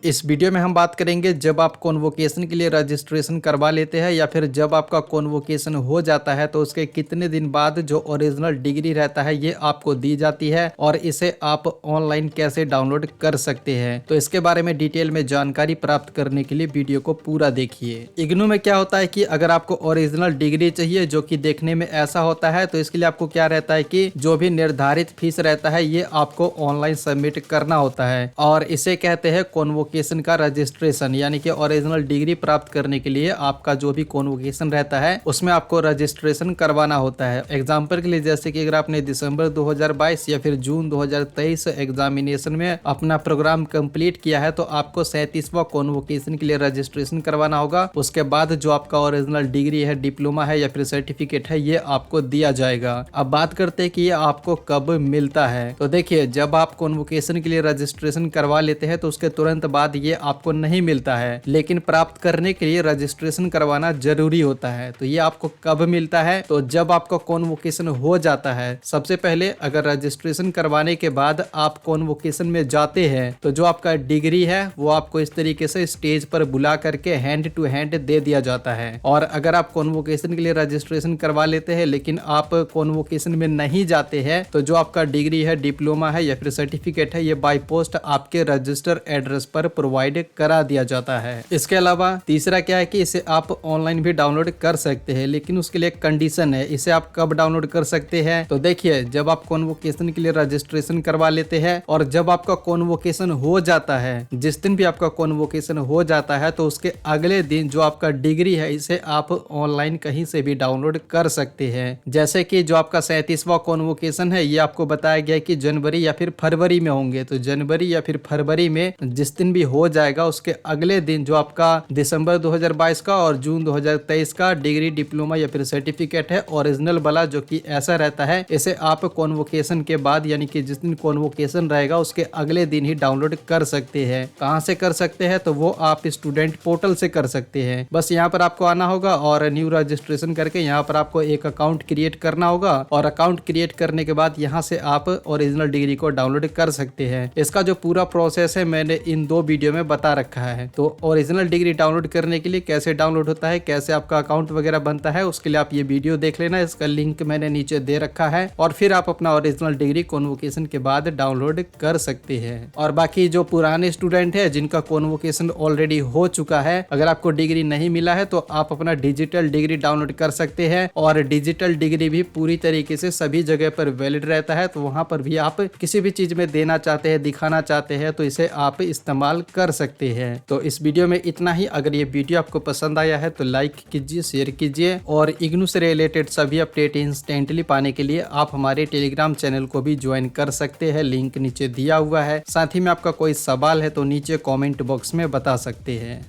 इस वीडियो में हम बात करेंगे जब आप कॉन्वोकेशन के लिए रजिस्ट्रेशन करवा लेते हैं या फिर जब आपका कॉन्वोकेशन हो जाता है तो उसके कितने दिन बाद जो ओरिजिनल डिग्री रहता है ये आपको दी जाती है और इसे आप ऑनलाइन कैसे डाउनलोड कर सकते हैं। तो इसके बारे में डिटेल में जानकारी प्राप्त करने के लिए वीडियो को पूरा देखिए। इग्नू में क्या होता है कि अगर आपको ओरिजिनल डिग्री चाहिए जो कि देखने में ऐसा होता है तो इसके लिए आपको क्या रहता है कि जो भी निर्धारित फीस रहता है ये आपको ऑनलाइन सबमिट करना होता है और इसे कहते हैं कॉन्वोकेशन का रजिस्ट्रेशन। यानी कि ओरिजिनल डिग्री प्राप्त करने के लिए आपका जो भी कॉन्वोकेशन रहता है उसमें आपको रजिस्ट्रेशन करवाना होता है। एग्जाम्पल के लिए जैसे कि अगर आपने दिसंबर 2022 या फिर जून 2023 एग्जामिनेशन में अपना प्रोग्राम कंप्लीट किया है तो आपको 37वां कॉन्वोकेशन के लिए रजिस्ट्रेशन करवाना होगा। उसके बाद जो आपका ओरिजिनल डिग्री है, डिप्लोमा है या फिर सर्टिफिकेट है ये आपको दिया जाएगा। अब बात करते हैं कि ये आपको कब मिलता है। तो देखिए, जब आप कॉन्वोकेशन के लिए रजिस्ट्रेशन करवा लेते हैं तो उसके तुरंत बाद ये आपको नहीं मिलता है, लेकिन प्राप्त करने के लिए रजिस्ट्रेशन करवाना जरूरी होता है। तो ये आपको कब मिलता है? तो जब आपका कॉन्वोकेशन हो जाता है। सबसे पहले अगर रजिस्ट्रेशन करवाने के बाद आप कॉन्वोकेशन में जाते हैं तो जो आपका डिग्री है वो आपको इस तरीके से स्टेज पर बुला करके हैंड टू हैंड दे दिया जाता है। और अगर आप कॉन्वोकेशन के लिए रजिस्ट्रेशन करवा लेते हैं लेकिन आप कॉन्वोकेशन में नहीं जाते हैं तो जो आपका डिग्री है, डिप्लोमा है या फिर सर्टिफिकेट है ये बाय पोस्ट आपके रजिस्टर एड्रेस पर प्रोवाइड करा दिया जाता है। इसके अलावा तीसरा क्या है कि इसे आप ऑनलाइन भी डाउनलोड कर सकते हैं, लेकिन उसके लिए एक कंडीशन है। इसे आप कब डाउनलोड कर सकते हैं? तो देखिए, जब आप कॉन्वोकेशन के लिए रजिस्ट्रेशन करवा लेते हैं और जब आपका कॉन्वोकेशन हो जाता है, जिस दिन भी आपका कॉन्वोकेशन हो जाता है तो उसके अगले दिन जो आपका डिग्री है इसे आप ऑनलाइन कहीं से भी डाउनलोड कर सकते हैं। जैसे कि जो आपका 37वां कॉन्वोकेशन है ये आपको बताया गया कि जनवरी या फिर फरवरी में होंगे। तो जनवरी या फिर फरवरी में जिस दिन भी हो जाएगा उसके अगले दिन जो आपका दिसंबर 2022 का और जून 2023 का डिग्री, डिप्लोमा या फिर सर्टिफिकेट है ओरिजिनल वाला जो कि ऐसा रहता है, इसे आप कॉन्वोकेशन के बाद यानी कि जिस दिन कॉन्वोकेशन रहेगा उसके अगले दिन ही डाउनलोड कर सकते हैं। कहां से कर सकते हैं? तो वो आप स्टूडेंट पोर्टल से कर सकते हैं। बस यहाँ पर आपको आना होगा और न्यू रजिस्ट्रेशन करके यहाँ पर आपको एक अकाउंट क्रिएट करना होगा और अकाउंट क्रिएट करने के बाद यहाँ से आप ओरिजिनल डिग्री को डाउनलोड कर सकते हैं। इसका जो पूरा प्रोसेस है मैंने इन 2 वीडियो में बता रखा है। तो ओरिजिनल डिग्री डाउनलोड करने के लिए कैसे डाउनलोड होता है, कैसे आपका अकाउंट वगैरह बनता है, उसके लिए आप ये वीडियो देख लेना। इसका लिंक मैंने नीचे दे रखा है और फिर आप अपना ओरिजिनल डिग्री कॉन्वोकेशन के बाद डाउनलोड कर सकते हैं। और बाकी जो पुराने स्टूडेंट है जिनका कॉन्वोकेशन ऑलरेडी हो चुका है, अगर आपको डिग्री नहीं मिला है तो आप अपना डिजिटल डिग्री डाउनलोड कर सकते हैं और डिजिटल डिग्री भी पूरी तरीके से सभी जगह पर वैलिड रहता है। तो वहां पर भी आप किसी भी चीज में देना चाहते हैं, दिखाना चाहते हैं तो इसे आप इस्तेमाल कर सकते हैं। तो इस वीडियो में इतना ही। अगर ये वीडियो आपको पसंद आया है तो लाइक कीजिए, शेयर कीजिए और इग्नू से रिलेटेड सभी अपडेट इंस्टेंटली पाने के लिए आप हमारे टेलीग्राम चैनल को भी ज्वाइन कर सकते हैं। लिंक नीचे दिया हुआ है। साथ ही में आपका कोई सवाल है तो नीचे कमेंट बॉक्स में बता सकते हैं।